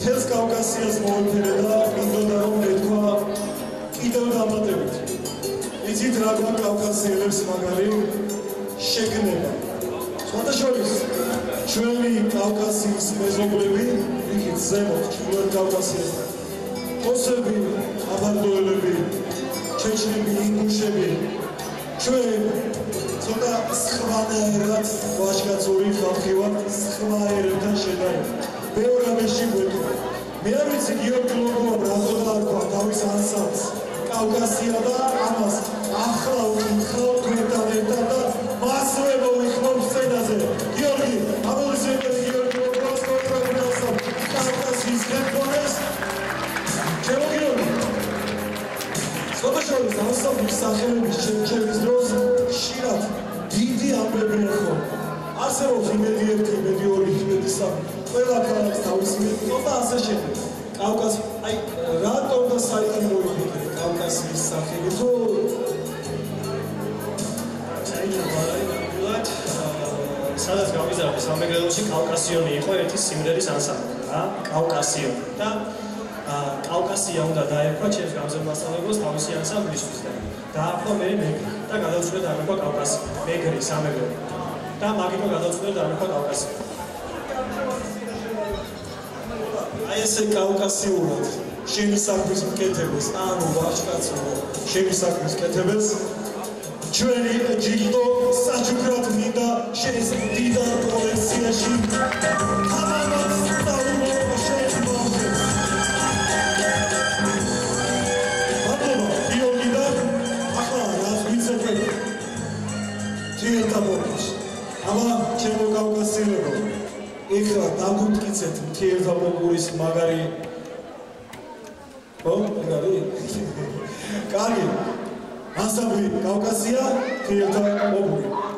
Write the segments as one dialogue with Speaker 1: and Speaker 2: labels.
Speaker 1: მთელს კავკასიას მოიფერე და მინდოდა რომ მეთქვა კიდევ დამატებით. იცით რა გვაქვს კავკასიელებს მაგარი შეგნება. სხვადასხვა ჩვენი კავკასიის მეზობლები, იქით ზემოთ ჩრდილოეთ კავკასიასთან. ოსები, აბარდოელები, ჩეჩნები, ინგუშები, ჩვენ ცოტა სხვანაირად ვაჟკაცური ხალხი ვართ, სხვა ერებთან შედარებით. ბევრ რამეში გვეთქვა. მე არ ვიცი გიორგი ლოგოვამ რატო დაარქვა თავის ანსამბლს კავკასია და ამას ახლა ვკითხავ თქვენთან ერთად და მასვე მოვიხმობ სცენაზე. გიორგი, აპლოდისმენტები გიორგი ლოგოვას კონტრაბასს კავკასიის გემოვნებას. ჩემო გიორგი. სხვადასხვა ანსამბლის სახელების შემჩევის დროს ხშირად დიდი ამბები ეხო. არსებობს იმედი 1, იმედი 2, იმედი 3. ყველა ქალაქს თავისი იმედი და ასე შემდეგ. კავკასია, აი რატომ და საერთოდ მოიფიქრე კავკასიის სახელი თუ სადაც გავიზარდე სამეგრელოში კავკასიონი იყო ერთი სიმღერის ანსამბლი რა კავკასიონი და კავკასია უნდა დაერქვა ჩემს გამზრდელმასწავლებლებს თავისი ანსამბლისთვის და დაარქვა მე და გადავწყვეტ დაერქვა კავკასია მეგრი სამეგრელო და მაგითო გადავწყვეტ დაერქვა კავკასია. აი ესე კავკასიურად შენი საქმის მკეთებელს ანუ ვაჟკაცო შენი საქმის მკეთებელს ჩვენი ჯილდო საჩუქრად მინდა შენს დიდარ კოლექციაში თამამად დაუმოყო შენ მოხდეს. მადლობა გიორგი და ახლა რაც ვიცετε თირთა მოკის აბა ჩემო კავკასიელებო ეხლა დაგუტკიცეთ თირთა მოკურის მაგარი ო მაგარი კარგი ანსამბლი კავკასია თირთა მოკური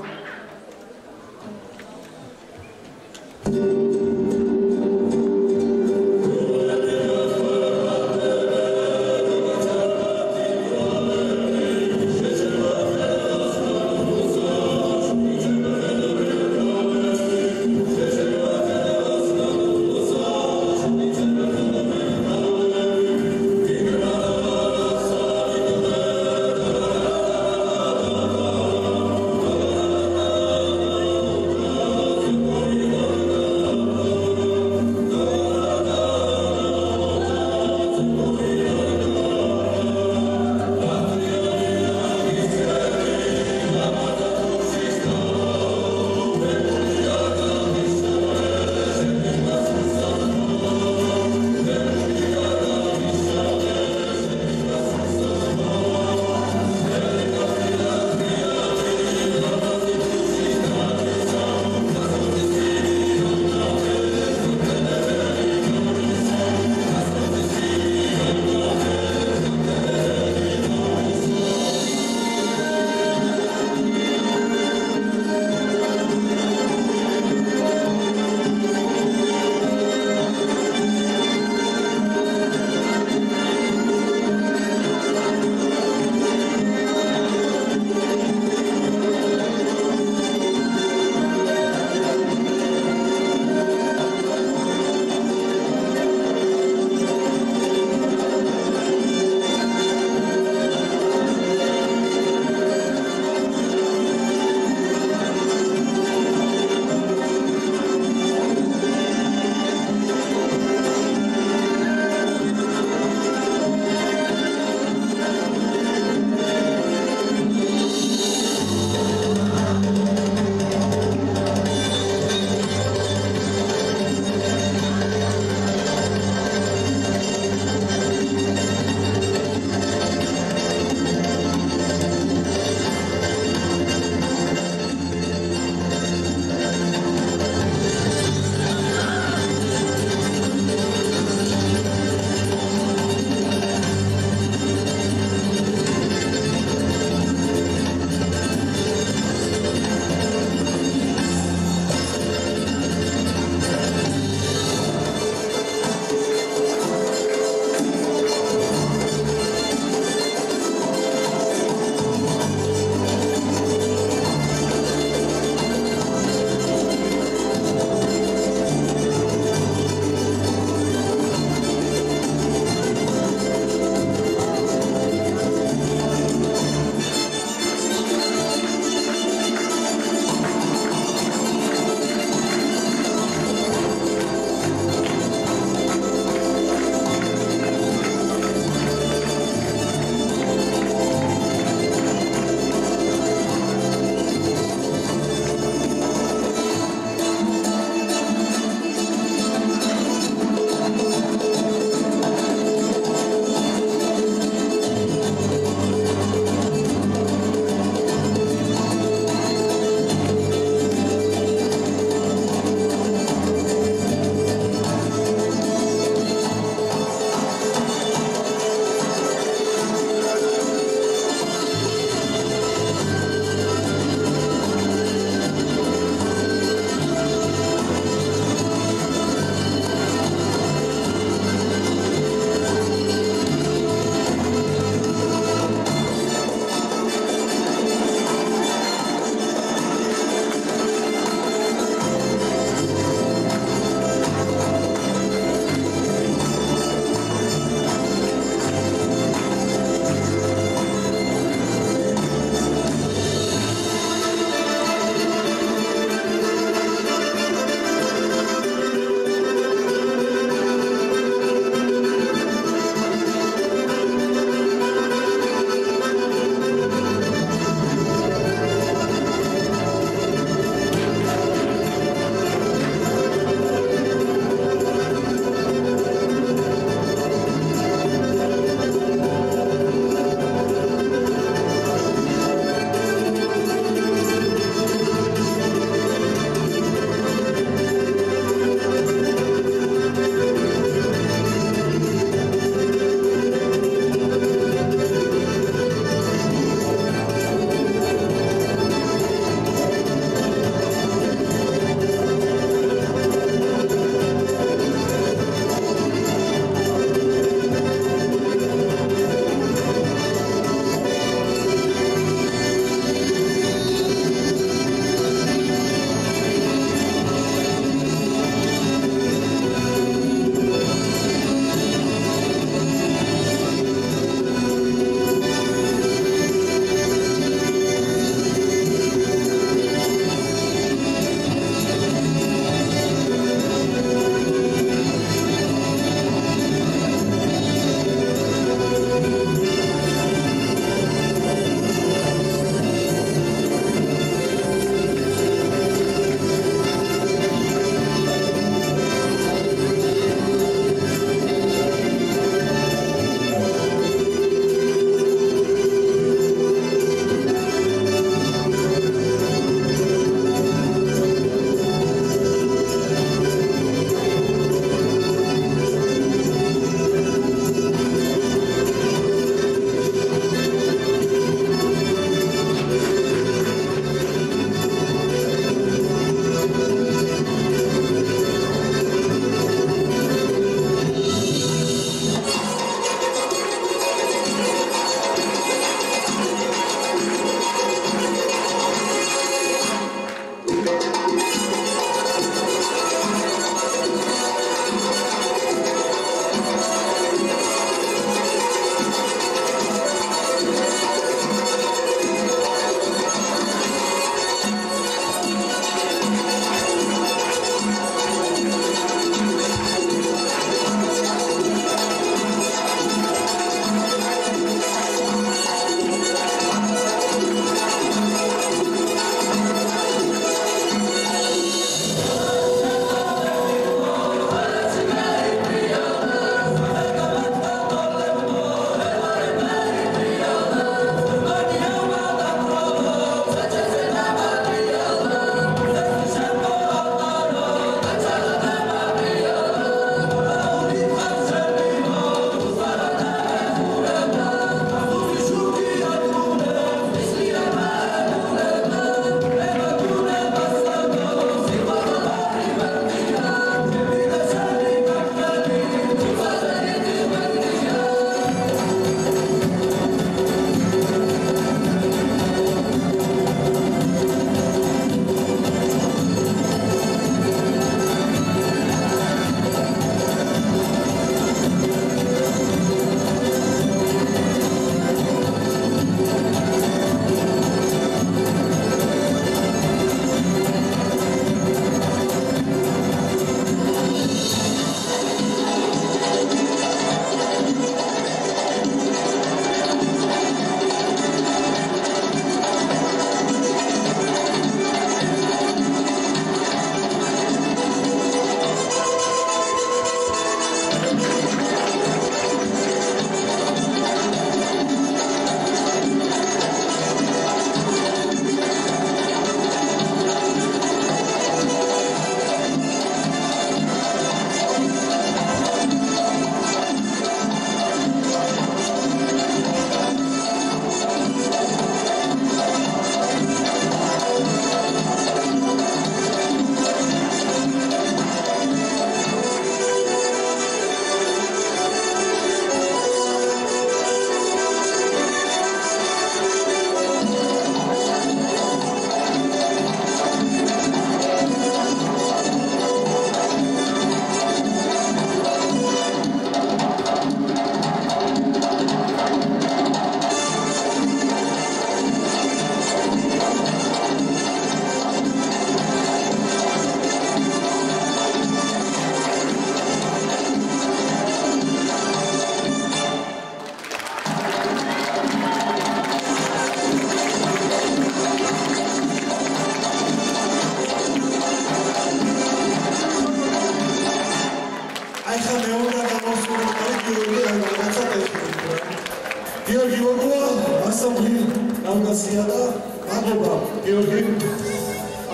Speaker 2: რაღაცია და მადლობა გიორგი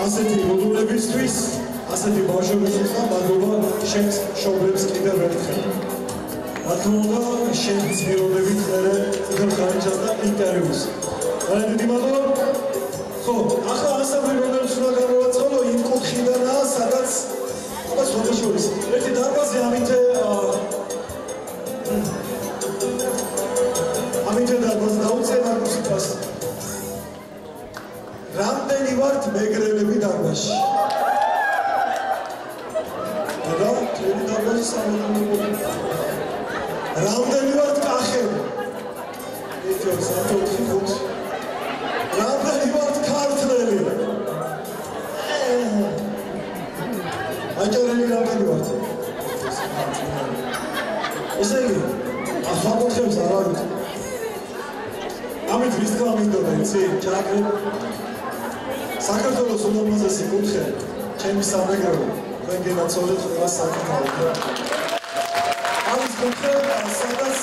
Speaker 2: ასეთი მოდულებისთვის, ასეთი ბავშვებისთვის და მადლობა შენს მშობლებს კიდევ ერთხელ. რა თქმა უნდა, შენი ცდილობებით მერე წითელ ხარისხს და ინტერვიუს. დიდი მადლობა. ხო, ახლა ასაფრენ რომელიც უნდა გამოვაცხადო იმ კუთხიდანაა, სადაც სხვადასხვა ერთი დარბაზი ამით დარბაზს დაუწერა მუსიკას. რამდენი ვართ მეგრელები დარბაზში? და თელი დარბაზი სამოთხმე. რამდენი ვართ კახები? ერთი სამოთხმე ხუთი. რამდენი ვართ ქართველი? აჭარელი რამდენი ვართ? ესე იგი, ახლა მოხებს არ არის. ამით ვის თქმა მინდოდა, იცი, ჩააკრე. საქართველოს ულამაზესი კუთხე, ჩემი სამეგრელო, თქვენ გენაცვლეთ ყველა საკითხი. ამის კუთხე, სადაც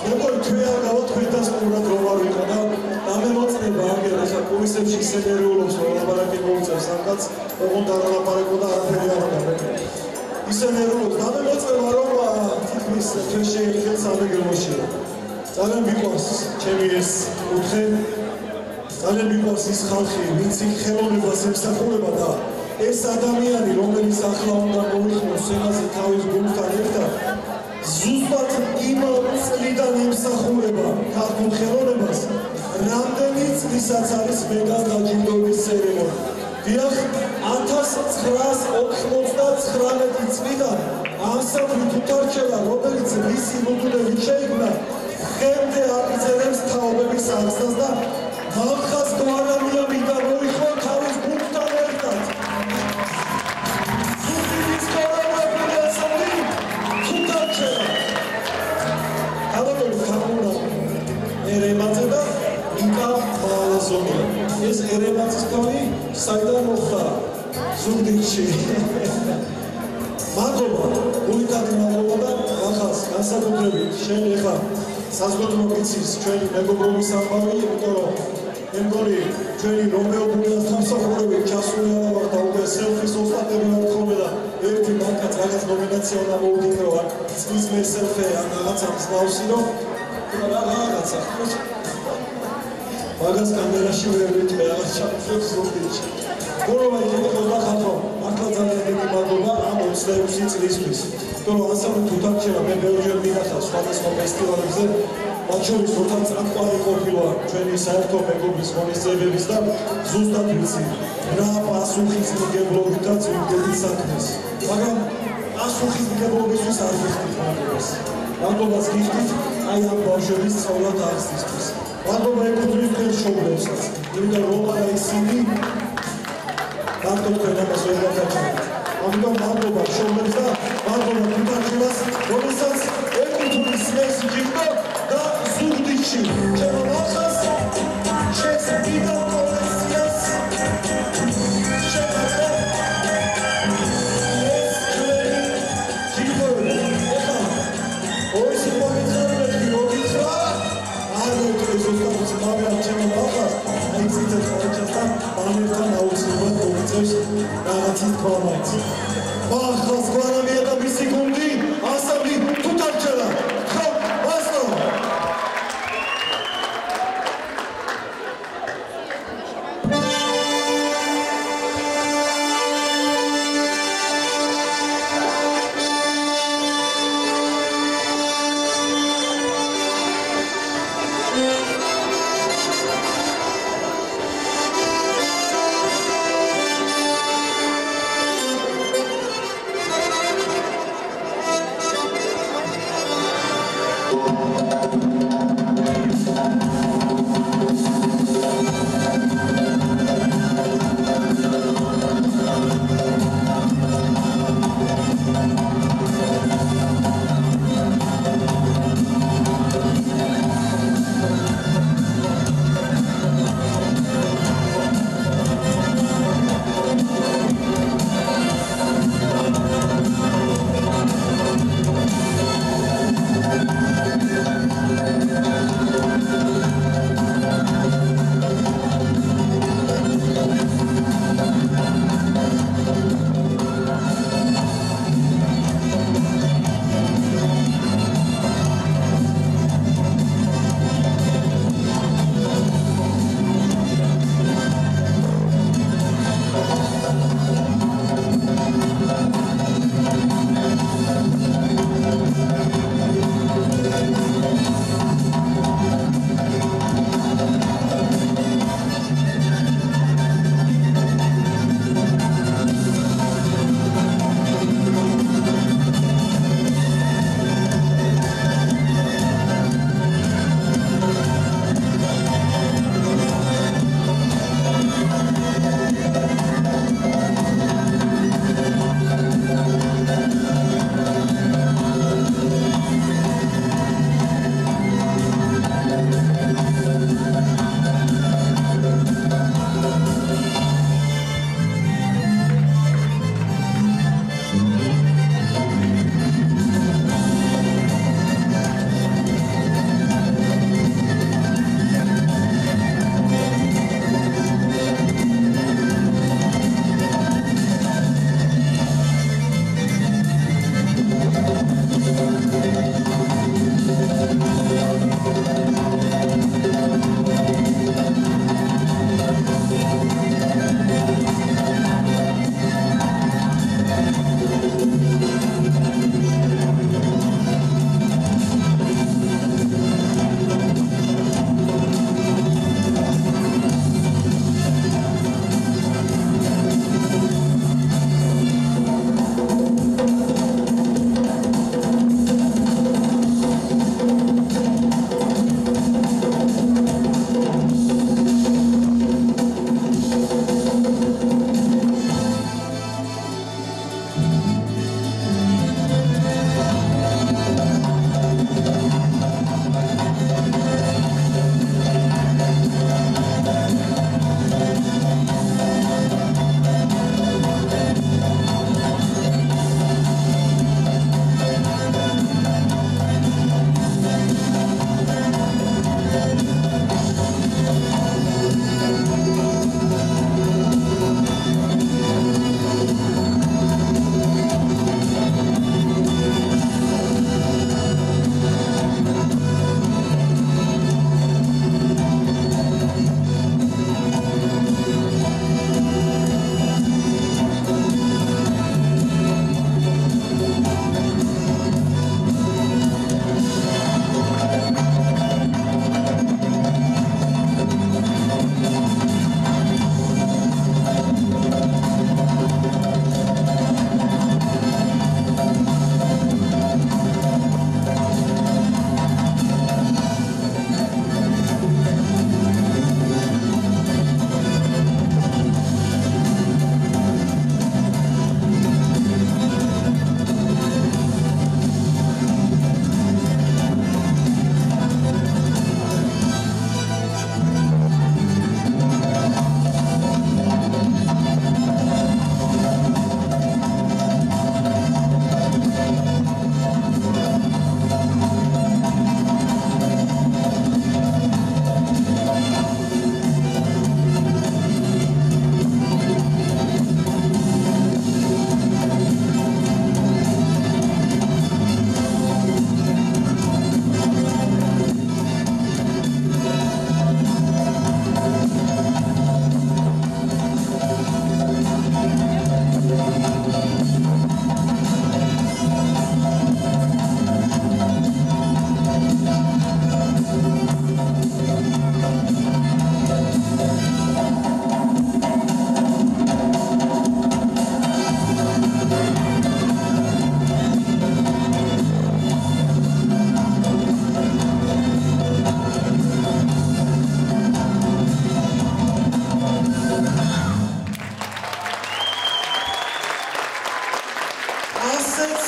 Speaker 2: მეგობრ თქვენ არ გავათქვით სწორად რომ არ ვიყო და დამემოწება აგერ ახლა კურსებში ისე ნერვიულობს რომ ლაპარაკი მოუწევს ამ კაცს ოღონდ არ ლაპარაკო და არაფერი არ ვაკეთე ისე ნერვიულობს დამემოწება რომ თითქმის ჩვენ შეიძლება სამეგრელოში ძალიან მიყვარს ჩემი ეს კუთხე ძალიან მიყვარს ის ხალხი ვინც იქ ხელოვნებას ემსახურება და ეს ადამიანი რომელიც ახლა უნდა მოიხმოს იმაზე თავის გუნდთან ერთად ზუსტად იმ წლიდან ემსახურება ქართულ ხელოვნებას, რამდენი წლისაც არის მეგას დაჯილდოების ცერემონია. დიახ, 1999 წლიდან ანსამბლი თუთარჩელა, რომელიც მისი მოდულებით შეიქმნა, დღემდე აღიძერებს თაობების აღზრდას და მალხას გვარამია მინდა მოიხმო თავის გუნდთან ერთად. ერემაძე და ნიკა მალაზონია. ეს ერემაძის თავი საიდან მოხდა? ზუგდიდში. მადლობა, გულითადი მადლობა და ახალს განსაკუთრებით შენ ეხლა საზოგადო მოგიცის ჩვენი მეგობრობის ამბავი, იმიტომ რომ მე მგონი ჩვენი რომეობულიას დამსახურებით ჩასული არა ვარ და უკვე სელფის ოსტატები ვარ ხოლმე და ერთი მანკაც რაღაც ნომინაცია უნდა მოვუგებრო აქ წლის მე სელფე ან რაღაცა მსგავსი რომ რაღაცა მაგას კამერაში ვერ ვიტყვი რაღაც ჩამოშევს ზუგდიდში გუროვა იქნება ხათო ახლა ძალიან დიდი მადლობა ამ 26 წლისთვის იმიტომ რომ ანსამბლი თუთარჩელა მე ბევრჯერ მიდახარ სხვადასხვა ფესტივალებზე მათ შორის როცა წამყვანი ყოფილა ჩვენი საერთო მეგობრის ღონისძიებების და ზუსტად ვიცი რა პასუხისმგებლობითაც ვიმდებით საქმეს მაგრამ პასუხისმგებლობისთვის არ ვიხდით მადლობას მადლობას გიხდით აი ამ ბავშვების სწავლად აღზრდისთვის. მადლობა ეკუთვნის თქვენ მშობლებსაც, იმიტომ რომ არა ისინი მარტო თქვენ ამას ვერ გაგაჩვენებთ. ამიტომ მადლობა მშობლებს და მადლობა თუთარჩელას, რომელსაც ეკუთვნის ეს ჯილდო და ზუგდიდში. ჩემო მახას, შენს დიდად კოლექციას შევარდა ეს ჩვენი ჯილდოები. მაგრამ ჩემო მახას აი ციტეთ ხარჯასთან ბანერთან აუცილებლად მოგიწევს რაღაცის თვალმაიც მახას გვარამია და მისი გუნდი ანსამბლი თუთარჩელა ხო მასწავლა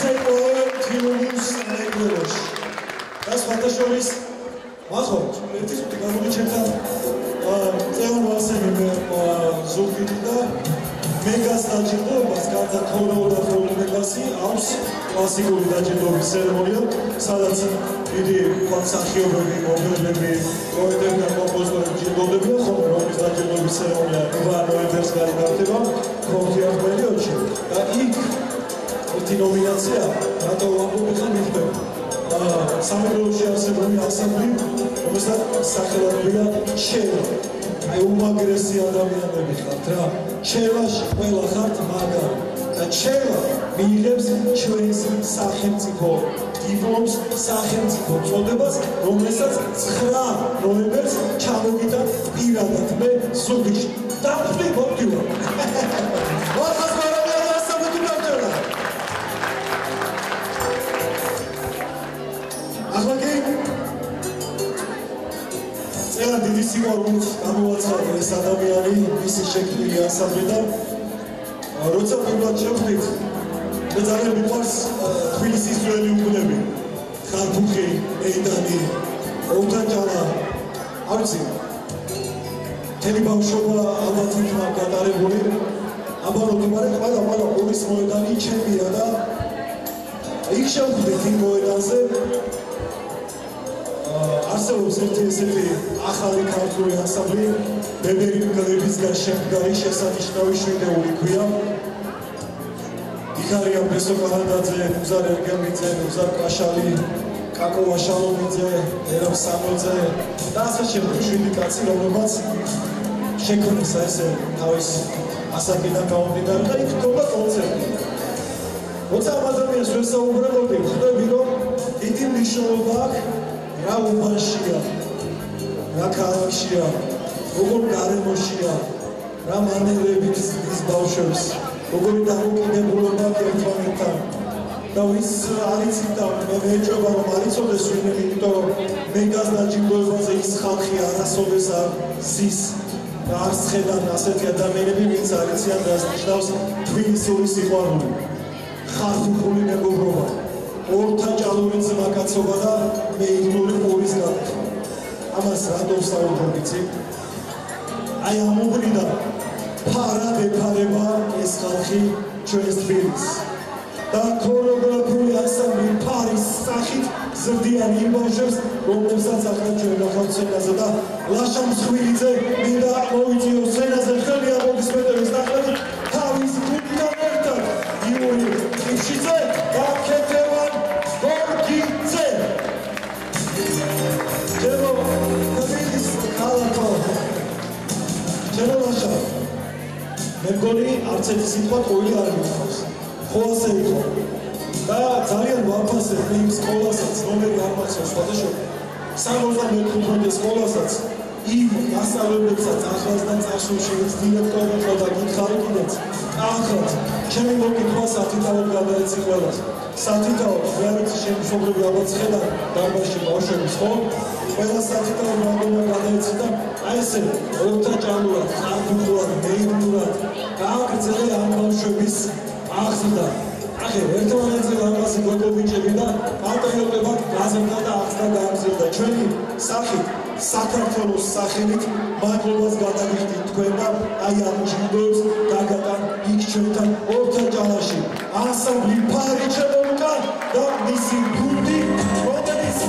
Speaker 2: ცეკვავე თილუს ნეგროში. და სხვათა შორის ახლა ერთი წუთი გამოვიჩერდა წეონ ვასები ზუგდიდი და მეგას დაჯილდოებას გარდა ქორეულ და ფოლკლორში აქვს კლასიკური დაჯილდოების ცერემონია, სადაც დიდი მსახიობები, მომღერლები, პოეტები და კომპოზიტორები ჯილდოვდებიან, ხოლმე რომლის დაჯილდოების ცერემონია 8 ნოემბერს გარდაქმნება ქორთიან პერიოდში და იქ ერთი ნომინაცია რატო ვამბობ ხან მიხდება. სამეგრელოში არსებული ანსამბლი, რომელსაც სახელად ქვია ჩელა. აი უმაგრესი ადამიანები ხართ რა. ჩელაში ყველა ხართ მაგარი. და ჩელა მიიღებს ჩვენს სახელმწიფო დიპლომს, სახელმწიფო წოდებას, რომელსაც 9 ნოემბერს ჩამოგიტან პირადად მე ზუგდიდში. დავხვდი მოვდივარ. ვახას მარადია დასაბუთი დავწერა. ახლა კი წერა დიდი სიყვარულით გამოვაცხადა ეს ადამიანი, მისი შექმნილი ანსამბლი და როცა პირველად შევხვდით, მე ძალიან მიყვარს თბილისის ძველი უბნები, ხარბუხი, მეიდანი, ოლთაჯანა, არ ვიცი, მთელი ბავშვობა ალბათ იქნა გატარებული, აბანოდი, მაგრამ ყველა ორის მოედანი ჩემია და იქ შევხვდით იმ მოედანზე, არსებობს ერთი ესეთი ახალი ქართული ანსამბლი, ბებერი მგლებისგან შემდგარი შესანიშნავი შვიდეული ქვია. იქ არიან ბესო ყარანდაძე, მუზარ ერგელიძე, მუზარ კაშალი, კაკო ვაშალობიძე, ერამ სამოძე და ასე შემდეგ 7 კაცი, რომლებმაც შექმნეს ესე თავის ასაკიდან გამომდინარე და იქ ჰქონდა კონცერტი. როცა ამ ადამიანს ვესაუბრებოდი, ხვდები რომ დიდი მნიშვნელობა აქვს რა უბანშია, რა ქალაქშია, როგორ გარემოშია, რა მანერებით ის ბავშვებს, როგორი დამოკიდებულება ერთმანეთთან და ვის არ იცით და მე მეეჭვება რომ არ იცოდეს ვინმე, იმიტომ რომ მეგას დაჯილდოებაზე ის ხალხი არასოდეს არ ზის და არ სხედან ასეთი ადამიანები, ვინც არ იციან რას ნიშნავს თბილისური სიყვარული, ხარბუხული მეგობრობა, ორთაჭალური ძმაკაცობა და მეიგნური ყურის გაკეთება. ამას რატო ვსაუბრობ იცი? აი ამ უბრიდან ფარად ეფარება ეს ხალხი ჩვენს თბილისს და ქორეოგრაფიული ანსამბლი ფარის სახით ზრდიან იმ ბავშვებს, რომლებსაც ახლა ჩვენ ნახავთ სცენაზე და ლაშა მსხვილიძე მინდა მოვიწიოს სცენაზე ხელი აპლოდისმენტების ნაკლებით თავის გუნდთან ერთად იური ყიფშიძე და ქეთევან გორგიძე. ჩემო თბილის ქალაქო, ჩემო ლაშა, მე მგონი არც ერთი სიტყვა ტყუილი არ მითხოვს. ხო ასე იყო და ძალიან ვაფასებ მე იმ სკოლასაც, რომელი არ მახსოვს სხვადასხვა 75 სკოლასაც, იმ მასწავლებლებსაც ახლასთან წარსულში ვინც დირექტორი იყო და გითხარი კიდეც ახლად ჩემი მოკითხვა სათითაოდ გადაეცი ყველას. სათითაოდ მე არ ვიცი შენ მშობლები ალბათ ხედავ დარბაზში ბავშვებს ხო? ყველა სათითაოდ რამდენად გადაეცი და აი ესე ორთაჭალურად, ხარბუხულად, მეიგნურად გააგრძელე ამ ბავშვების აღზრდა. ახლა ერთმანეთზე ლამაზი გოგობიჭები და პატრიოტებად გაზრდა და აღზრდა გააგრძელდა. ჩვენი სახით, საქართველოს სახელით მადლობას გადაგიხდით თქვენ და აი ამ ჯილდოებს დაგატან იქ ჩვენთან ორთაჭალაში ანსამბლი ფარი ჩებულკა და მისი გუნდი, რომელიც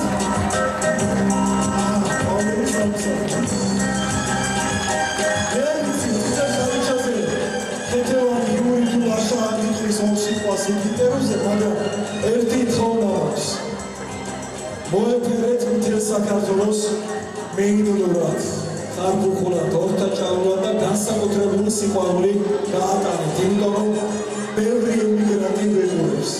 Speaker 2: ერთი თხოვნა აქვს მოეფერეთ მთელ საქართველოს მეიგნურად, ხარბუხულად, ორთაჭალურად და განსაკუთრებული სიყვარული გაატანეთ, იმიტომ რომ ბევრი ემიგრანტი ვეღურებს.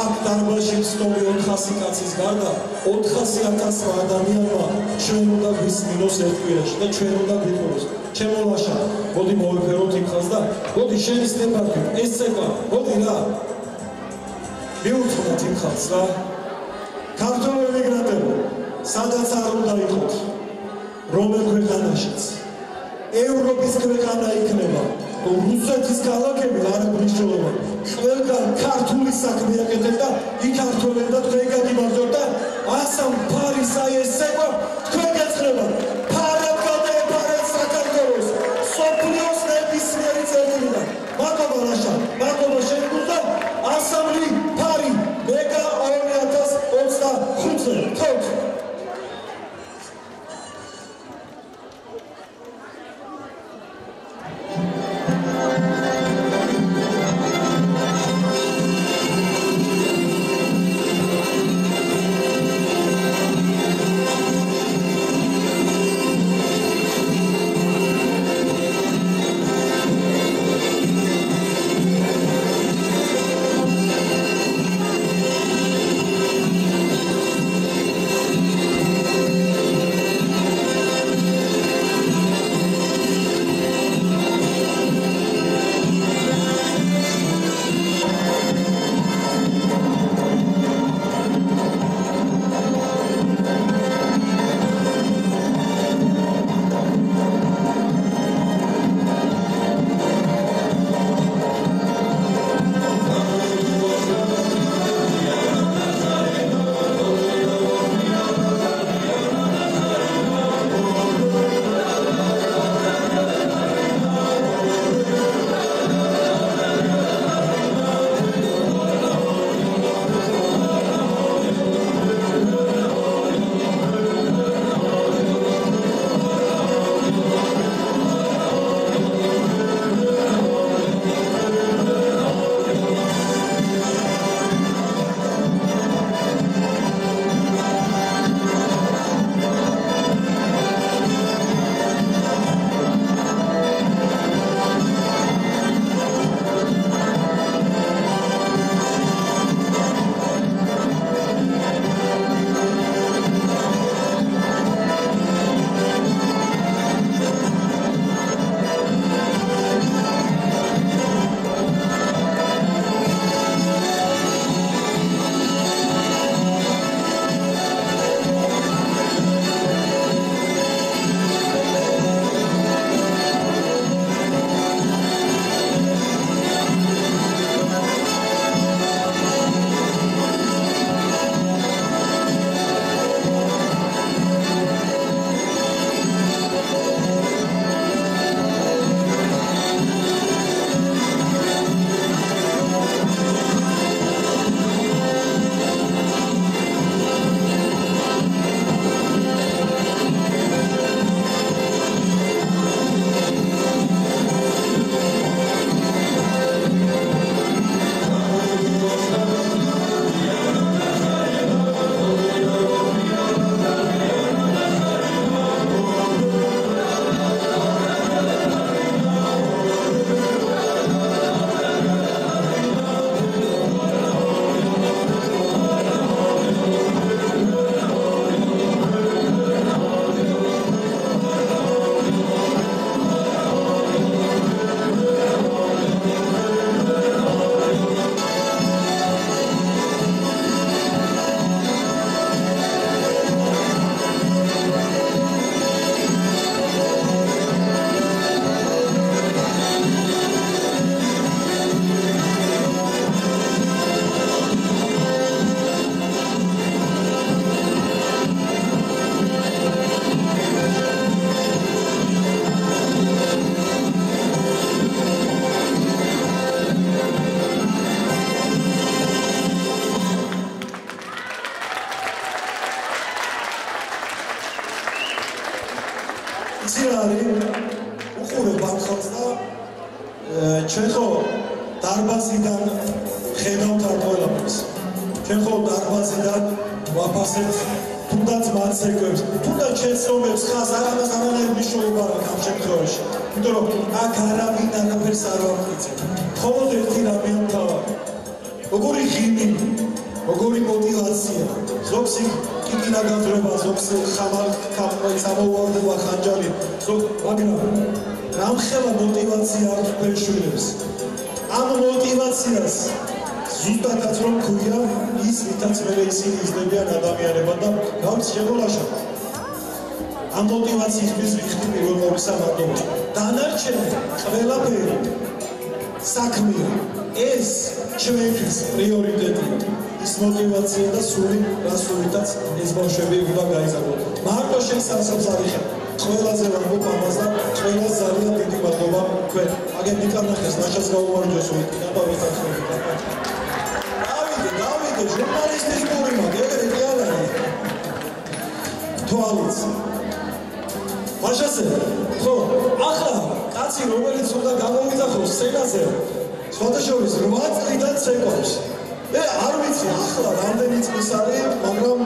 Speaker 2: აქ დარბაზში ცნობი 400 კაცის გარდა 400,000 ადამიანმა ჩვენ უნდა გვისმინოს ერთ კვირაში და ჩვენ უნდა გვიყუროს. ჩემო ლაშა, მოდი მოვეფეროთ იმ ხაზს და მოდი შენი სტეპარდი, ეს ცეკვა, მოდი რა. მიუძღვნათ იმ ხაზს რა. ქართულ ემიგრანტებო, სადაც არ უნდა იყოთ, რომელ ქვეყანაშიც, ევროპის ქვეყანა იქნება, რუსეთის ქალაქები არ აქვს მნიშვნელობა. ყველგან ქართული საქმე აკეთებ და იქ ქართველები და თქვენ გაგიმარჯვებთ და ასამ ფარის აი ეს ცეკვა თქვენ გეცხრება. ფარად გადაეფარეთ საქართველოს სოფლიოს ნებისმიერი წერტილიდან. მადლობა ლაშა, მადლობა შენ გულდა ასამლი ფარი მეგა 2025-ზე. თქო ჩვენ ხო დარბაზიდან ხედავთ ამ ყველაფერს. ჩვენ ხო დარბაზიდან ვაფასებთ თუნდაც მაცეკვებს, თუნდაც შეცდომებს ხას არანაირი მნიშვნელობა არ აქვს ამ შემთხვევაში. იმიტომ რომ აქ არავინ არაფერს არ ვამტკიცებ. მხოლოდ ერთი რამე ამთავრა. როგორი ღიმი, როგორი мотиваცია, ზოგს კიკინა გაზრობა, ზოგს ხამარ სამოვარდება ხანჯალი, მაგრამ რამხელა мотиваცია აქვს ფერშვილებს. ამ мотиваციას ზუსტადაც რომ ქვია ის ვითაც მე ისინი იზრდებიან ადამიანებად და გავც შემოლაშა. ამ мотиваციისთვის ვიხდი პირველ ყოვლისა მადლობა. დანარჩენი ყველაფერი საქმეა. ეს ჩვენთვის პრიორიტეტია. ის мотивация და სული, რასულითაც ეს ბავშვები უნდა გაიზარდონ. მარტო შენს ასებს არიხარ. ყველაზე ვამბობ ამას და ყველას ძალიან დიდი მადლობა თქვენ. აგერ მიკანახეს ნახეს გაუმარჯოს ვიკი და ვეთანხმებით. დავიდე, ჟურნალისტის გული მაგ ეგრე კი არა. თვალიც. მაშასე, ხო, ახლა კაცი რომელიც უნდა გამოვიძახოს სცენაზე, სხვადასხვის 8 წლიდან ცეკვავს. არ ვიცი ახლა რამდენი წლის არის, მაგრამ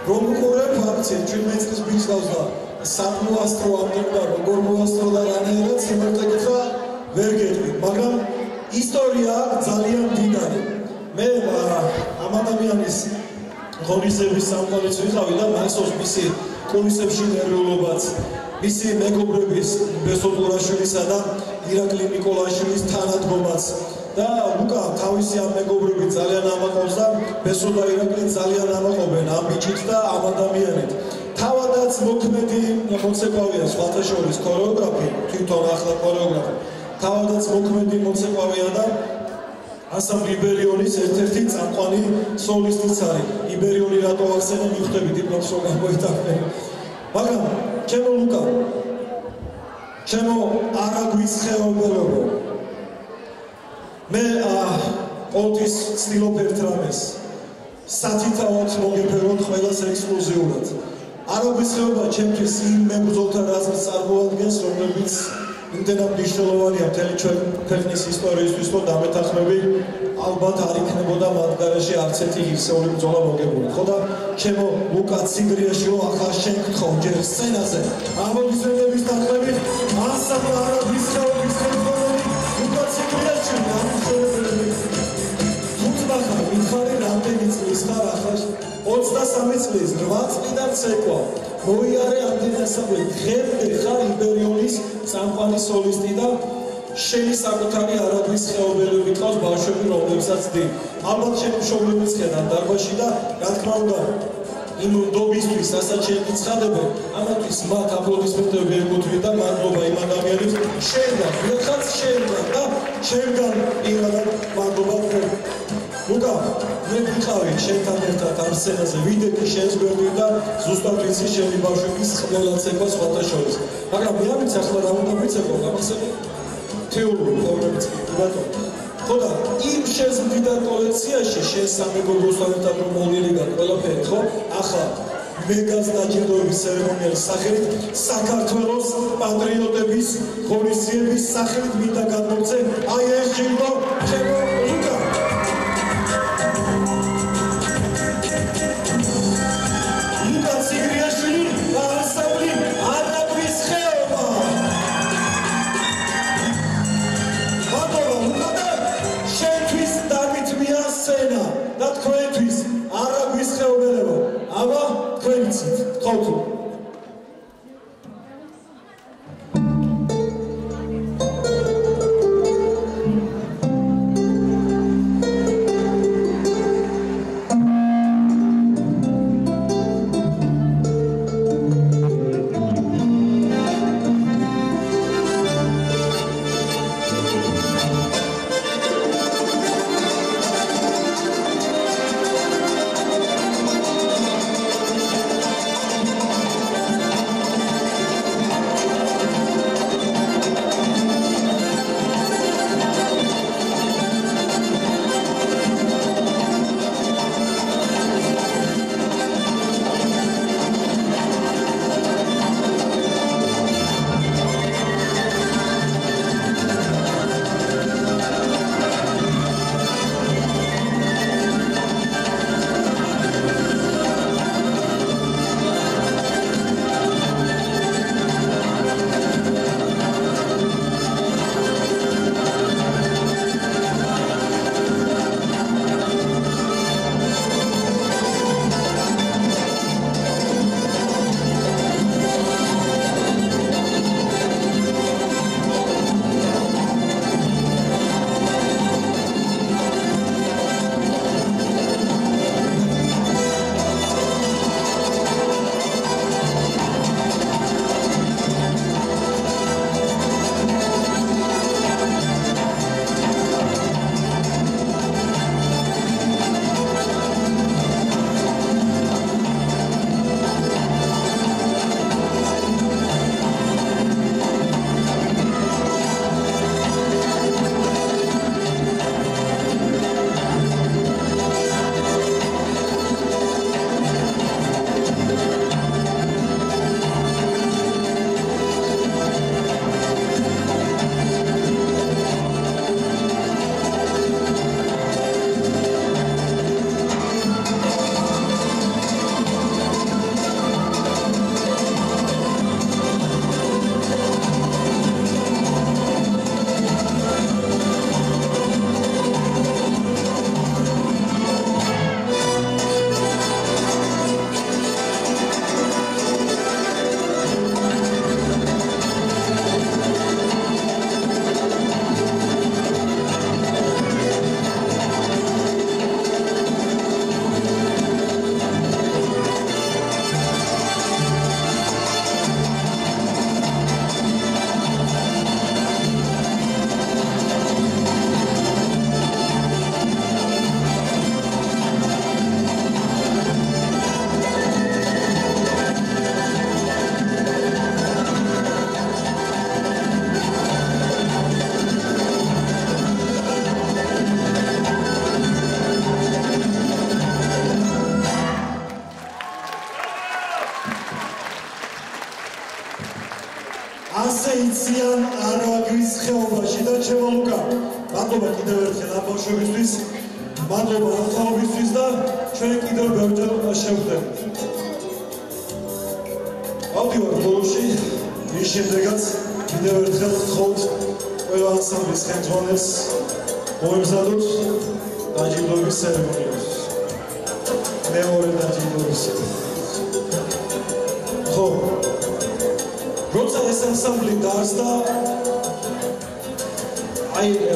Speaker 2: რომ უყურებ აქცია 17 წლის ბიჭს გავს და სამოასტრო ამდენდა როგორ მოასტრო და რანაირად სიმართლე ვერ გეტყვი, მაგრამ ისტორია ძალიან მდიდარი. მე ამ ადამიანის ღონისძიების სამყაროც ვიყავი და მახსოვს მისი კულისებში ნერვიულობაც, მისი მეგობრების ბესო ტურაშვილისა და ირაკლი ნიკოლაშვილის თანადგომაც და ლუკა თავისი ამ მეგობრები ძალიან ამაყობს და ბესო და ირაკლი ძალიან ამაყობენ ამ ბიჭით და ამ ადამიანით. თავადაც მოქმედი მოცეკვავია სხვათა შორის ქორეოგრაფი, თვითონ ახლა ქორეოგრაფი. თავადაც მოქმედი მოცეკვავია და ასამ იბერიონის ერთ-ერთი წამყვანი სოლისტიც არის. იბერიონი რატო ახსენე მივხვდები დიპლომს რომ გამოიტანე. მაგრამ ჩემო ლუკა, ჩემო არაგვის ხეობელობო, მე ყოველთვის ცდილობ ერთ რამეს, სათითაოდ მოგეფეროთ ყველას ექსკლუზიურად. არაგვის ხეობა ჩემთვის იმ მებრძოლთა რაზმს წარმოადგენს, რომლებიც იმდენად მნიშვნელოვანია მთელი ჩვენ ქვეყნის ისტორიისთვის, რომ დამეთანხმები ალბათ არ იქნებოდა მათ გარეშე არც ერთი ღირსეული ბრძოლა მოგებული. ხო და ჩემო ლუკა ციგრიაშვილო, ახლა შენ გთხოვ ჯერ სცენაზე ამოდისმენების თანხმებით ასამ არაგვის ხეობის ხელმძღვანელი ლუკა ციგრიაშვილი ამუშავებელი. თუმცა მითხარი რამდენი წლის ხარ ახლა? 23 წლის, 8 წლიდან ცეკვა. მოიარე ამდენი ასამბლე, დღემდე ხარ იბერიონის წამყვანი სოლისტი და შენი საკუთარი არაგვის ხეობელები ყავს ბავშვები, რომლებსაც დი. ალბათ შენი მშობლებიც ხედავ დარბაზში და რა თქმა უნდა, იმ ნდობისთვის, რასაც შენ გიცხადებენ, ამათვის მათ აპლოდისმენტები ეკუთვნით და მადლობა იმ ადამიანებს შენგან, ვიღაც შენგან და შენგან პირადად მადლობა თქვენ. ლუკა, მე ვიყავი შენთან ერთად ამ სცენაზე, ვიდექი შენს გვერდით და ზუსტად ვიცი შენი ბავშვების ყველა ცეკვა სხვათა შორის. მაგრამ მე ამიც ახლა რა უნდა ვიცექო, გამახსენე? თეორიული პრობლემიც კი ბატონო. ხო და იმ შენს მდიდარ კოლექციაში შენ სამეგობროსთან ერთად რომ მოვიღე ყველაფერი, ხო? ახლა მეგას დაჯილდოების ცერემონიალის სახელით საქართველოს პატრიოტების ღონისძიების სახელით მინდა გადმოვცე აი ეს ჯილდო ჩემო ლუკა. ლუკა ციგრიაშვილი და ანსამბლი არაგვის ხეობა. მადლობა ლუკა და შენთვის დამითმია სცენა და თქვენთვის არაგვის ხეობელებო. აბა თქვენ იცით, გთხოვთ. მადლობა კიდევ ერთხელ ამ ბავშვებისთვის, მადლობა ამ თაობისთვის და ჩვენ კიდევ ბევრჯერ შევხვდებით. ავდივარ ბოლოში, ის შემდეგაც კიდევ ერთხელ ვთხოვთ ყველა ანსამბლის ხელმძღვანელს მოემზადოთ დაჯილდოების ცერემონიას. მეორე დაჯილდოების ხო, როცა ეს ანსამბლი დაარსდა,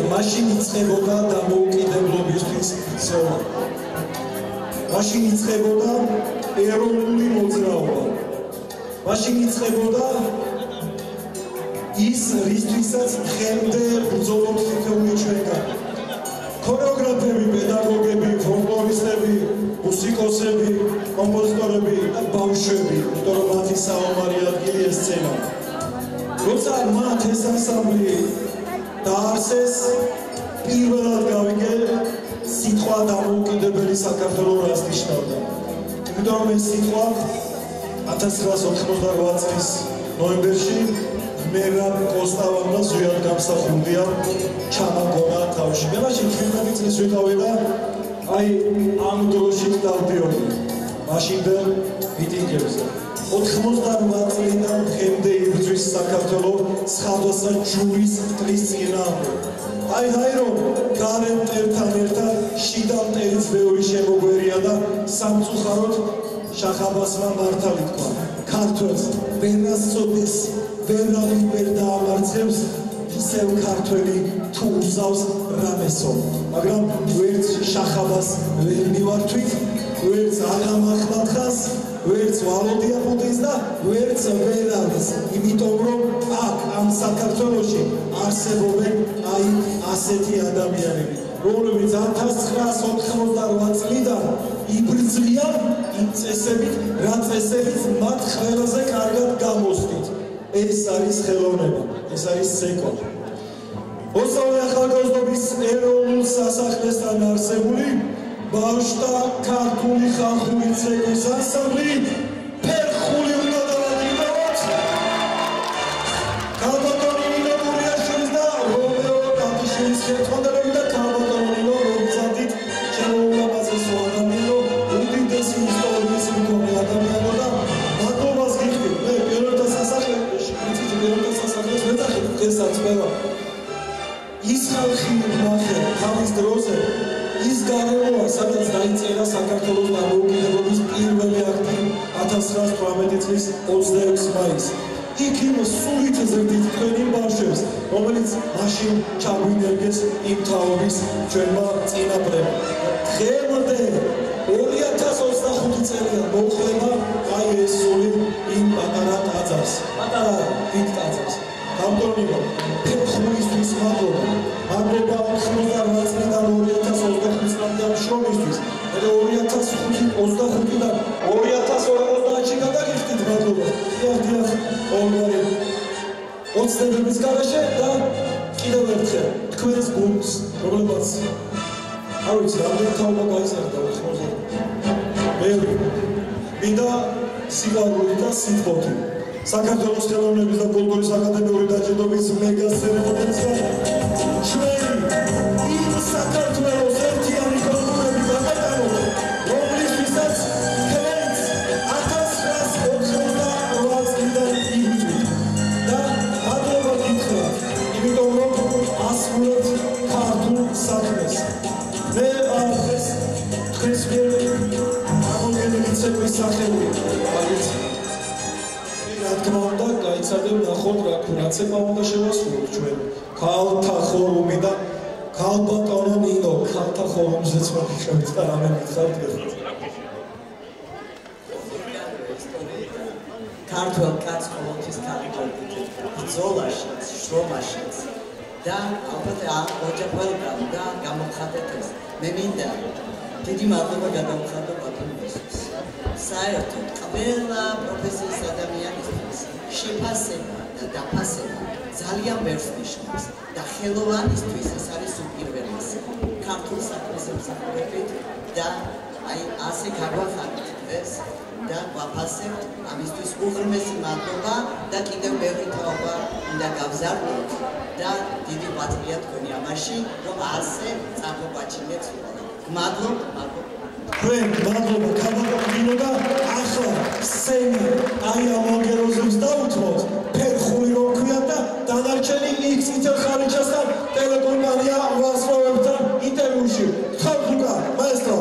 Speaker 2: მაშინ იწყებოდა დამოუკიდებლობისთვის ბრძოლა. მაშინ იწყებოდა ეროვნული მოძრაობა. მაშინ იწყებოდა ის რისთვისაც დღემდე ბრძოლობთ თითოეული ჩვენგანი. ქორეოგრაფები, პედაგოგები, ფოლკლორისტები, მუსიკოსები, კომპოზიტორები და ბავშვები, იმიტომ რომ მათი საომარი ადგილი ეს სცენა. როცა მათ ეს ანსამბლი დაარსეს, პირველად გავიგე სიტყვა დამოუკიდებელი საქართველო რას ნიშნავდა. იმიტომ რომ ეს სიტყვა 1988 წლის ნოემბერში მერაბ კოსტავამ და ზვიად გამსახურდიამ ჩამაგონა თავში. მე მაშინ 17 წლის ვიყავი და ამ დროში დავდიოდი მაშინდელ მიტინგებზე. 88 წლიდან დღემდე იბრძვის საქართველო სხვადასხვა ჯურის მტრის წინააღმდეგ. რომ გარემ მტერთან ერთად შიდა მტერიც ბევრი შემოგვერია და სამწუხაროდ შახაბასმა მართალი თქვა. ქართველს ვერას წოდეს, ვერავინ ვერ დაამარცხებს, ისევ ქართველი თუ უსავს რამესო. მაგრამ ვერც შახაბას ვერ მივართვით, ვერც აღამ ახმალხას, ვერც ვალოდია პუტინს და ვერც ვერავის. იმიტომ რომ აქ ამ საქართველოში არსებობენ ასეთი ადამიანები, რომლებიც 1988 წლიდან იბრძვიან იმ წესებით, რა წესებით მათ ყველაზე კარგად გამოსდით. ეს არის ხელოვნება, ეს არის ცეკვა. ოსმალეთის ახალგაზრდობის ეროვნულ სასახლესთან არსებული ბავშვთა ქართული ხალხური ცეკვის ანსამბლი ფერხული უნდა დავაჯილდოთ. ქალბატონი ნინო გურიაშვილის და რომეო ტატიშვილის ხელმძღვანელობით და ქალბატონი ნინო რომცადით შემოულამაზესო ადამიანო, უდიდესი ისტორიის მქონე ადამიანო და მადლობას გიხდით. მე პირველად სასახლეში, პირველად სასახლეს მეძახით დღესაც ყველა. ის ხალხი ნახე თავის დროზე ის გარემოა, სადაც დაიწერა საქართველოს დამოუკიდებლობის პირველი აქტი 1918 წლის 26 მაისს. იქ იმ სულით ზრდით თქვენი ბავშვებს, რომელიც მაშინ ჩაგვინერგეს იმ თაობის ჩვენმა წინაპრებმა. დღემდე 2025 წელია მოუხდება ეს სული იმ პატარა ტაძარს, პატარა დიდ ტაძარს. გამტონიო, ფერხულისთვის მადლობა. მადლობა 98 წლიდან 2025 წლამდე ამ შრომისთვის. მე 2025-დან 2050-ში გადაგიხდით მადლობა. დიახ, ორი ოცნებების გარეშე და კიდევ ერთხელ თქვენს გუნდს, რომლებაც არ ვიცი, რამდენი თაობა გაიზარდა 80. ბევრი. მინდა სიყვარული და სიტყვოთი. საქართველოს ხელოვნების და კულტურის აკადემიური დაჯილდოების მეგა ცერემონიას ჩვენი იმ საქართველოს ერთიანი კულტურები გაგატაროთ, რომლისთვისაც თქვენს 1988 წლიდან იბრძვით და მადლობა გითხრათ, იმიტომ რომ ასრულებთ ქართულ საქმეს. მე დღეს თქვენს მიერ გამოგონილი ცეკვის სახელი აგეცი. რა თქმა უნდა, გაიცადებ ნახოთ რა ქურაცება უნდა შევასრულოთ ჩვენ. ქალთა ხორუმი და ქალბატონო ნინო, ქალთა ხორუმზეც მოგიხევთ და რამე მითხართ გეხოთ.
Speaker 3: ქართველ კაცს ყოველთვის ქართველი ბრძოლაშიც, შრომაშიც და ალბათ ოჯახებთან და გამოხატეთ ეს. მე მინდა დიდი მადლობა გადავხადო ბატონისთვის. საერთოდ ყველა პროფესიის ადამიანისთვის შეფასება და დაფასება ძალიან ბევრს ნიშნავს და ხელოვანისთვის ეს არის უპირველესი. ქართულ საქმეს ემსახურებით და ასე გაგვახარეთ. დღეს და გვაფასებთ ამისთვის უღრმესი მადლობა და კიდევ ბევრი თაობა უნდა გავზარდოთ და დიდი ღვაწლია თქვენი ამაში რომ ასე წამოგვაჩინეთ მადლობა
Speaker 2: თქვენ მადლობა ქალბატონო და ახლა სცენა აი ამ მოგეროზებს დაუთმოთ ფერხული რომ ქვია და დანარჩენი იქ წითელ ხარიჩასთან ტელეკომპანია ვასწრებებთან ინტერვიუში ხალხუკა მაესტრო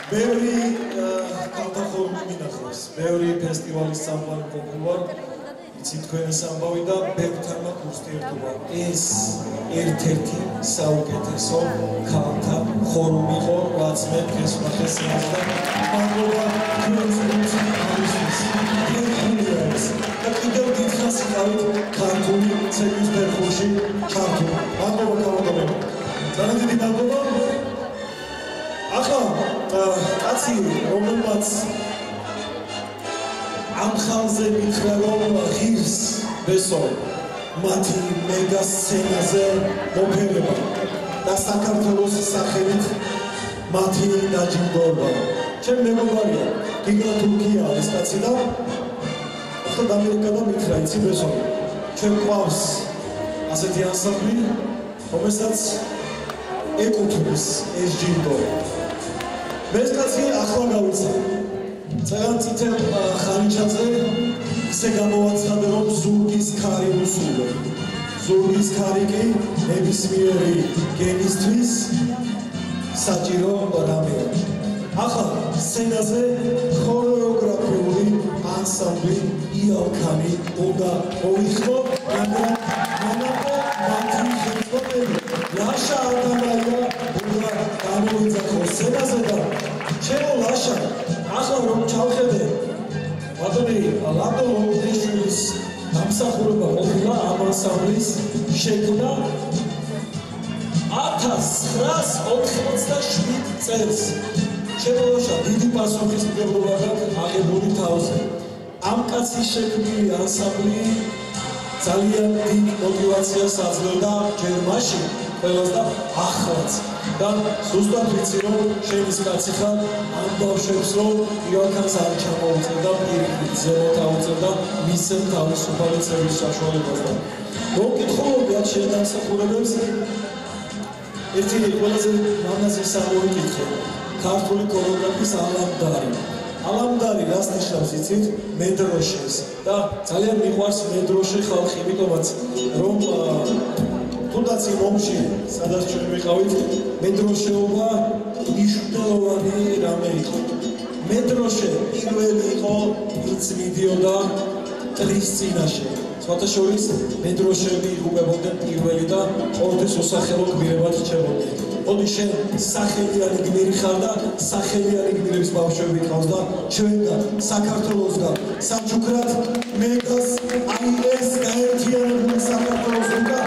Speaker 2: ბევრი კალთახორუმი მინახავს, ბევრი ფესტივალის სამყარო ყოფილა, იცით თქვენს ამბავი და ბევრთან მაქვს ურთიერთობა. ეს ერთ-ერთი საუკეთესო კალთა ხორუმი იყო, რაც მე დღეს ვახსენებ და მადლობა თქვენს უმცირესობისთვის. და კიდევ დიდხანს იყავით ქართული ცეკვის ფერხულში ჩართული. მადლობა გამოდომება. ძალიან დიდი მადლობა. ახლა კაცი რომელმაც ამ ხალხზე მითხრა რომ ღირს ბესო მათი მეგა სცენაზე მოფერება და საქართველოს სახელით მათი დაჯილდოება. ჩემ მეგობარია გიგა თურქია ეს კაცი და ახლა დამირეკა და მითხრა იცი ბესო ჩვენ გვყავს ასეთი ანსამბლი რომელსაც ეკუთვნის ეს ჯილდო. მე ეს კაცი ახლა გავიცა ძალიან წითელ ხანიჩაზე ისე გამოვაცხადე რომ ზურგის ქარი უსულო. ზურგის ქარი კი ნებისმიერი გენისთვის საჭირო რამეა. ახლა სცენაზე ქორეოგრაფიული ანსამბლი იალქანი უნდა მოიხდო, მაგრამ მათი ხელმძღვანელი ლაშა ადამაია უნდა გამოიძახოს სცენაზე და ჩემო ლაშა ახლა რომ ჩავხედე ბატონი ლადო ლომდიშვილის დამსახურება ყოფილა ამ ანსამბლის შექმნა 1987 წელს. ჩემო ლაშა დიდი პასუხისმგებლობა გაქვს აღებული თავზე. ამ კაცის შექმნილი ანსამბლი ძალიან დიდ მოტივაციას აძლევდა ჯერ მაშინ ყველას და ახლაც. და ზუსტად ვიცი რომ შენის კაცი ხარ ამ ბავშვებს რომ იოანქანს არ ჩამოუწევდა პირიქით ზემოთ აუწევდა მისცემ თავისუფალი ცევის საშუალებას და მოვკითხულობდი ამ შემსახურებებს ერთი ყველაზე მამაზი სამოვიკითხე ქართული ქორეოგრაფიის ალამდარი რას ნიშნავს იცით მედროშეს და ძალიან მიყვარს მედროშე ხალხი იმიტომაც რომ თუნდაც იმ ომში სადაც ჩვენ ვიყავით მედროშეობა მნიშვნელოვანი რამე იყო. მედროშე პირველი იყო ვინც მიდიოდა ტრის წინაშე. სხვათა შორის მედროშეები იღუპებოდნენ პირველი და ყოველთვის უსახელო გმირებად რჩებოდნენ. მოდი შენ სახელიანი გმირი ხარ და სახელიანი გმირების ბავშვები ყავს და ჩვენგან საქართველოსგან საჩუქრად მეგას აი ეს გაერთიანებული საქართველოს უნდა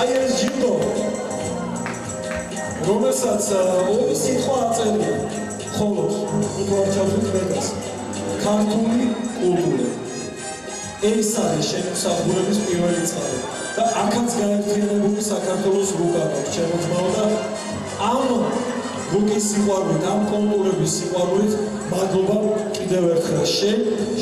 Speaker 2: აი ეს ჯილდო რომელსაც ორი სიტყვა აწერია ხოლოს უბრალოდ მეგას ქართული კულტურა ეს არის შემოსახურების პირველი წყარო და აქაც გაერთიანებული საქართველოს რუკა აქვს ჩემო ძმაო და ამ რუკის სიყვარულით ამ კულტურების სიყვარულით მადლობა კიდევ ერთხელ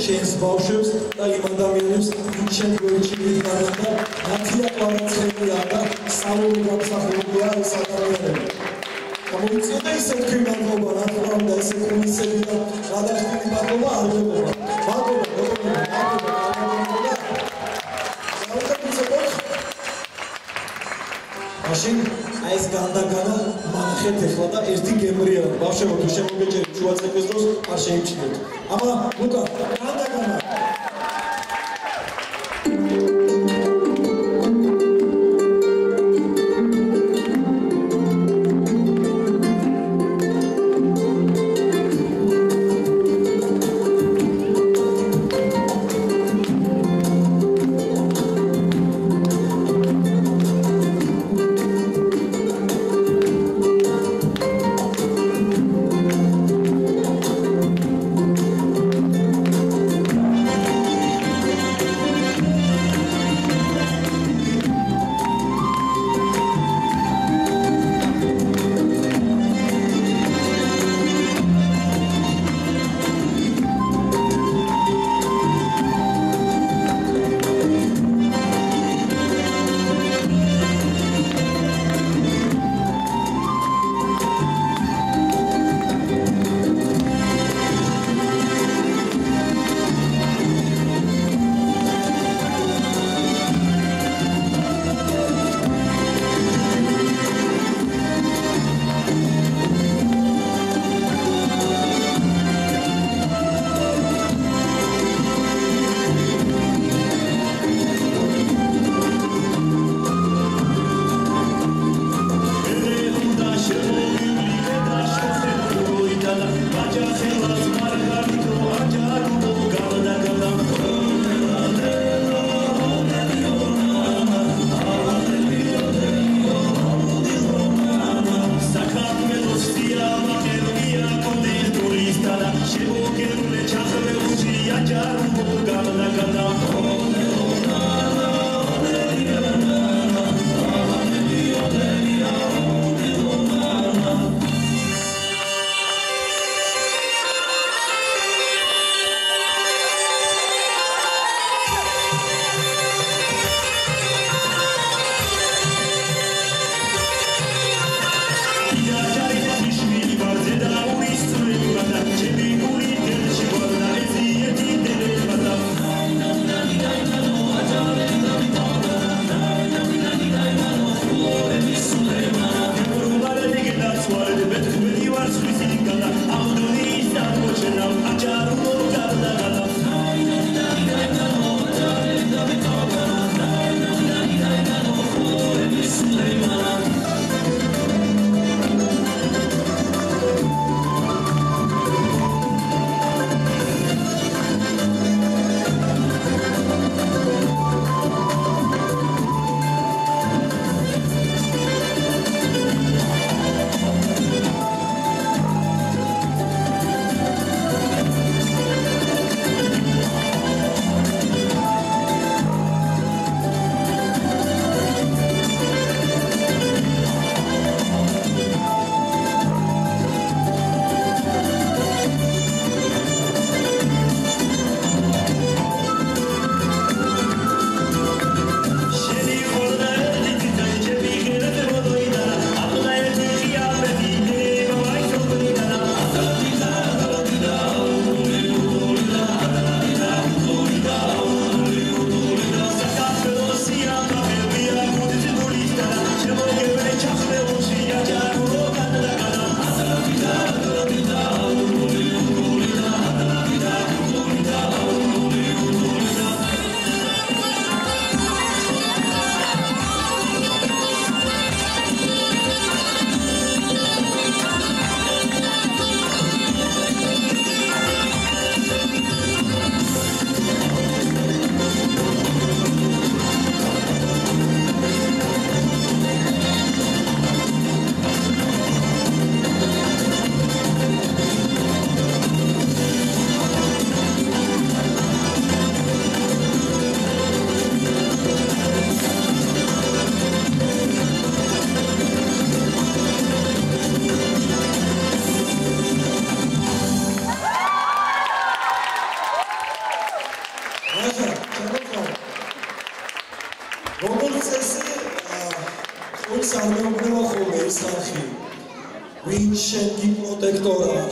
Speaker 2: შენს ბავშვებს და იმ ადამიანებს ვინც შენ გვერდში მიდიან და მათია კვარაცხელია და სწავლული გამსახურებია ეს ადამიანები. გამოიწვია ისე თქვი მადლობა რა თქმა უნდა ესე კომისები და გადახდილი მადლობა არ ვეუბნება. მადლობა მაშინ აი ეს განდაგანა მანხეთ ეხლა და ერთი გემრია ბავშვებო თუ შემოგეჭერით შუაწელს დროს არ შეიმჩნიოთ. აბა ლუკა განდაგანა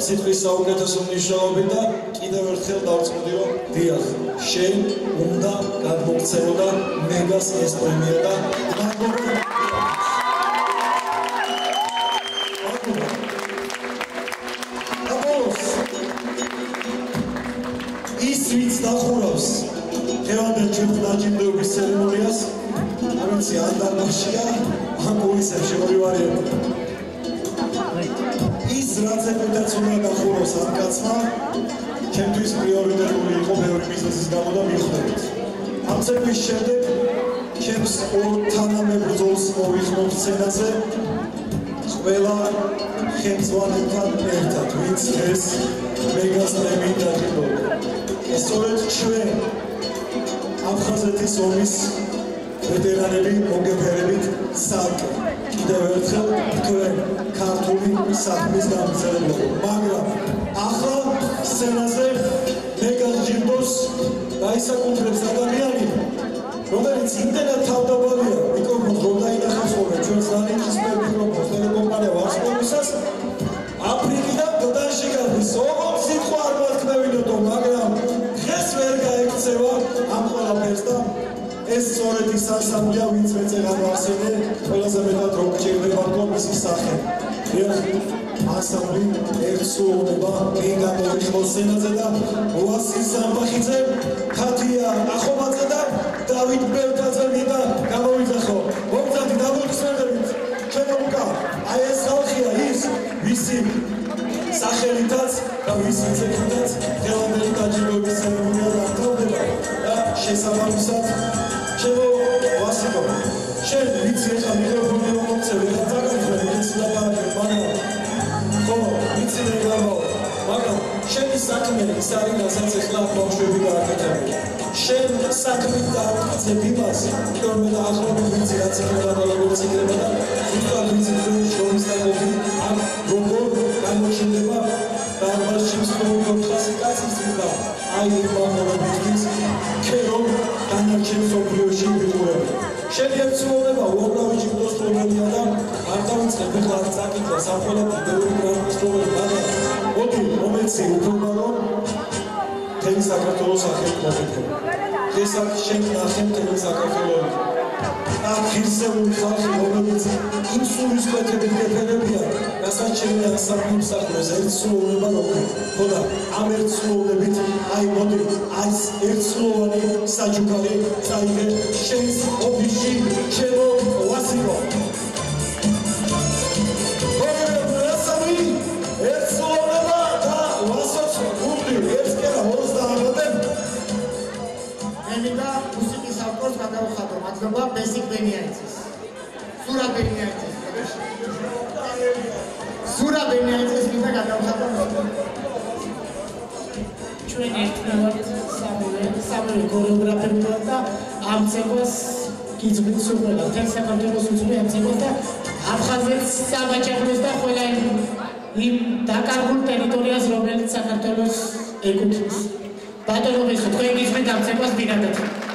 Speaker 2: სიტყვის საუკეთესო მნიშვნელობით და კიდევ ერთხელ დავწმუნდი რომ დიახ შენ უნდა გადმოგცემოდა მეგას ეს პრემია და მადლობა ის ვინც დახურავს დღევანდელ ჩემს დაჯილდოების ცერემონიას ამიცი ან დარბაზშია ან პულისებში შემოვარიანებ რაც ეთაც უნდა დახუროს ამ კაცმა, ჩემთვის პრიორიტეტული იყო ბევრი ბიზნესის გამო და მიხვდებით. ამ ცეკვის შემდეგ ჩემს ორ თანამებრძოლს მოვიხმობ სცენაზე ყველა ხელმძღვანელთან ერთად, ვინც ეს მეგას პრემიით დაჯილდოვდა. ეს სწორედ ჩვენ აფხაზეთის ომის ვეტერანები მოგეფერებით სარკე. კიდევ ერთხელ თქვენ ქართული საქმის დამწერლობა, მაგრამ ახლა სცენაზე მეგას ჯილდოს დაისაკუთრებს ადამიანი, რომელიც იმდენად თავდაბალია, მიკროფონს რომ დაინახავს ხოლმე ჩვენს რადიოჩის მიკროფონს ტელეკომპანია ვარსკვლავისას, აფრიკიდან გდანში გადის, ოღონდ სიტყვა არ მოთქმევინოდო, მაგრამ დღეს ვერ გაექცევა ამ ყველაფერს და ეს სწორედ ის ანსამბლია, ვინც მეწეღარ ვახსენე, ყველაზე მეტად რომ გჭირდება კომისის სახე. ანსამბლი ერთსულობა მინდა მოვიხმოს სცენაზე და ვასილ სამბახიძე, ქათია ახობაძე და დავით ბელთაძე მინდა გამოვიძახო. მოგწადით დაბოჭსმენდებით, ჩემო უკა, აი ეს ხალხია ის, ვისი სახელითაც და ვისი ცეკვითაც დღევანდელი დაჯილდოების ცერემონია დამთავრდება და შესაბამისად ჩემო ვასილო, შენ ვიცი ახლა მიკროფონი რომ მომწევი და წაგაგრე ეს ლაპარაკი, მაგრამ ვიცი მე გამავალ, მაგრამ შენი საქმე ის არის, რასაც ახლა ბავშვები გააკეთებენ. შენ საქმით დააკეთებ იმას, რომ მე დაახლოებით ვიცი რაც იქნება და როგორც იქნება და უბრალოდ ვიცი რომ შრომის დაგები ამ როგორ გამოჩნდება დარბაზში მსხვილ კაცის წინდა. აი ეს მომენტის ქერო დანარჩენ სოფლიოში ვიყურებ. შენი ერთსულობა უამრავი ჯილდოს პრემია და არ დავიწყებ ახლა წაკითხვა სამხოლოდ ბევრი გრანტის პრემია, მაგრამ მოდი მომეცი უფრო რომ თემი საქართველოს ახალ მოგეთქვა. ეს აქ შენ ნახე თემი საქართველოს. აქ ღირსეული ხალხი, რომელიც იმ სულის კვეთებით გეფერებიან, რასაც შენი ანსამბლი მსახურეს ერთსრულობა როგორ ხოდა ამ ერთსრულობით აი მოდი აი ერთსრულოვანი საჯუქარი წაიღე შენს ოფისში ჩემო კლასიკო ერთსრულობა და ვასოც გუნდი ერთკენა 28
Speaker 4: მინდა მუსიკის ავტორს გადავხატო მადლობა ბესიკ ბენიაიძეს სურა ბენიაიძეს სურა ბენიაიძეს მინდა გადავხატო ჩვენ ერთმანეთ სამი ქორეოგრაფერი და ამ ცეკვას გიძღვით სულ თელ საქართველოს უძღვი ამ ცეკვას და აფხაზეთს საბაჭაყროს და ყველა იმ დაკარგულ ტერიტორიას რომელიც საქართველოს ეკუთვნის ბატონობის თქვენ გიძღვით ამ ცეკვას ბინადად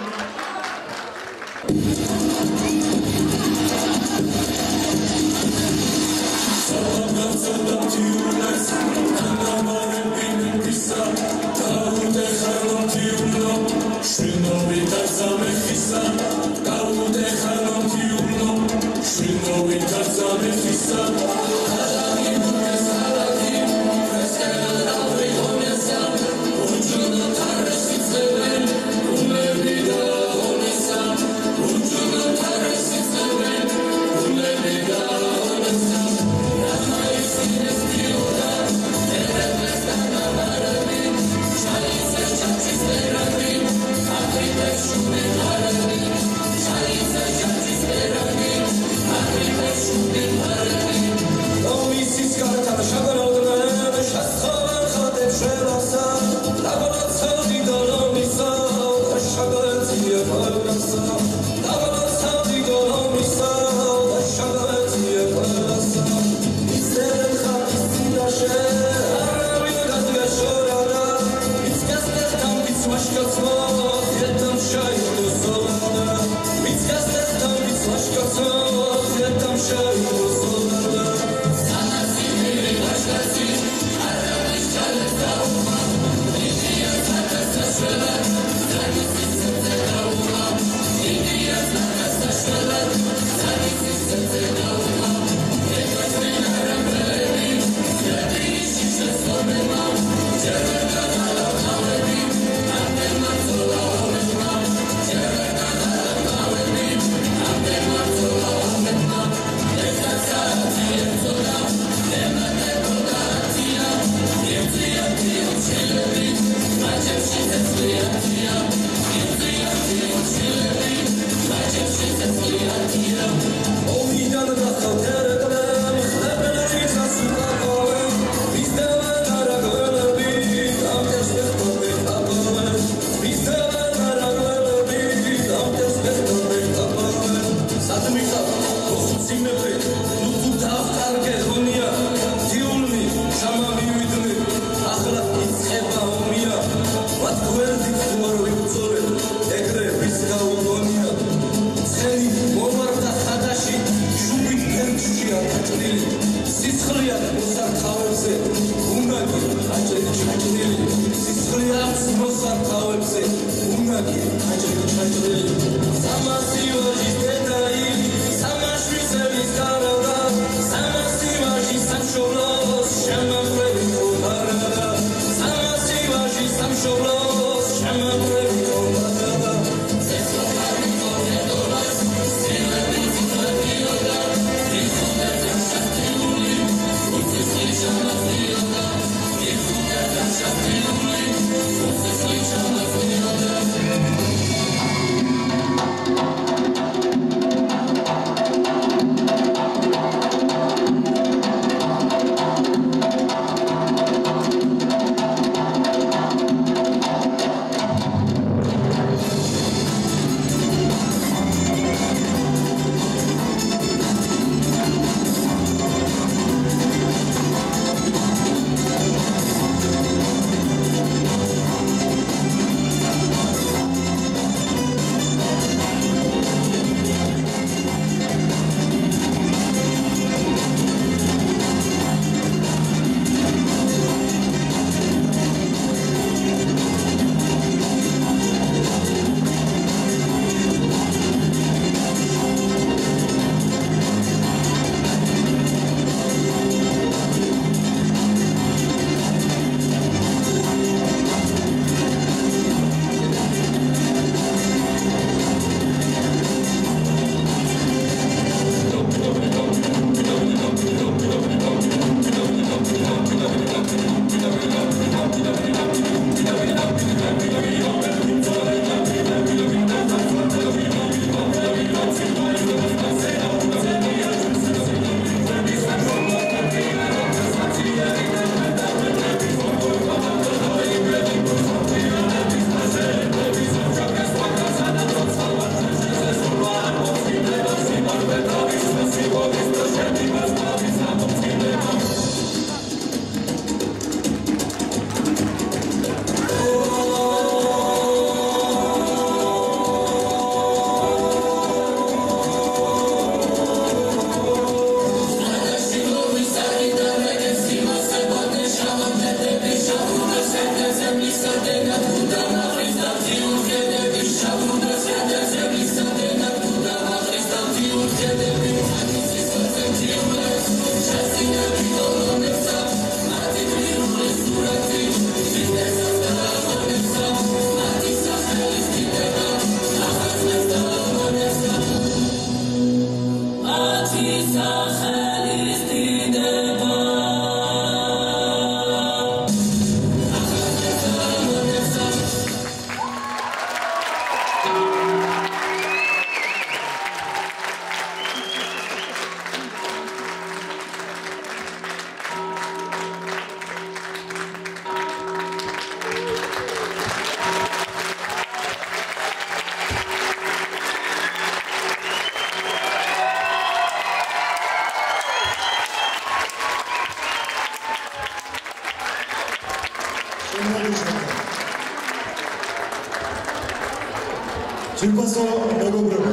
Speaker 2: ძვირფასო მეგობრებო,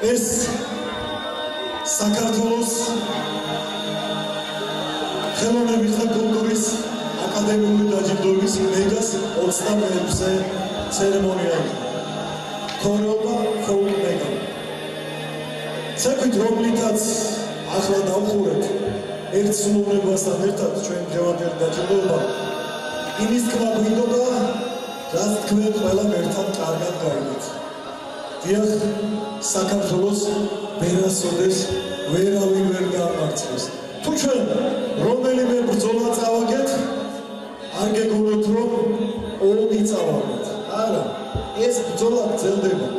Speaker 2: ეს საქართველოს ხელოვნებისა და კულტურის აკადემიური დაჯილდოების მეგას 21-ე ცერემონია. ქორეობა ქოულ მეგა. საკვით რომლითაც ახლა დავხურეთ ერთ სრულობასთან ერთად ჩვენ დღევანდელი დაჯილდოება იმის თქმა გვინდოდა, რაც თქვენ ყველამ ერთად კარგად გაიგეთ. დიახ, საქართველოს ვერასოდეს ვერავინ ვერ გაამართლებს. თუ ჩვენ რომელიმე ბრძოლა წავაგეთ, არ გეგონოთ რომ ომი წავაგეთ. არა, ეს ბრძოლა გრძელდება.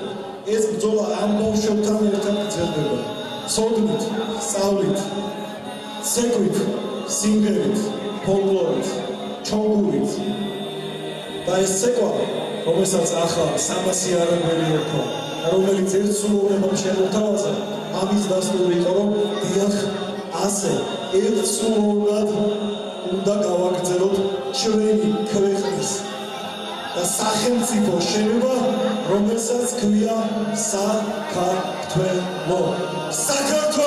Speaker 2: ეს ბრძოლა ამ ბავშვებთან ერთად გრძელდება. ცოდნით, სწავლით, ცეკვით, სიმღერით, ფოლკლორით, ჩოგურით. და ეს ცეკვა, რომელსაც ახლა 300 არაბელი ერქვა, რომელიც ერთ სრულობამ შემოთავაზა, ამის დასტური იყო, რომ დიახ, ასე ერთსრულოვნად უნდა გავაგრძელოთ ჩვენი ქვეყნის და სახელმწიფო შენობა, რომელსაც ქვია საქართველო. საქართველო!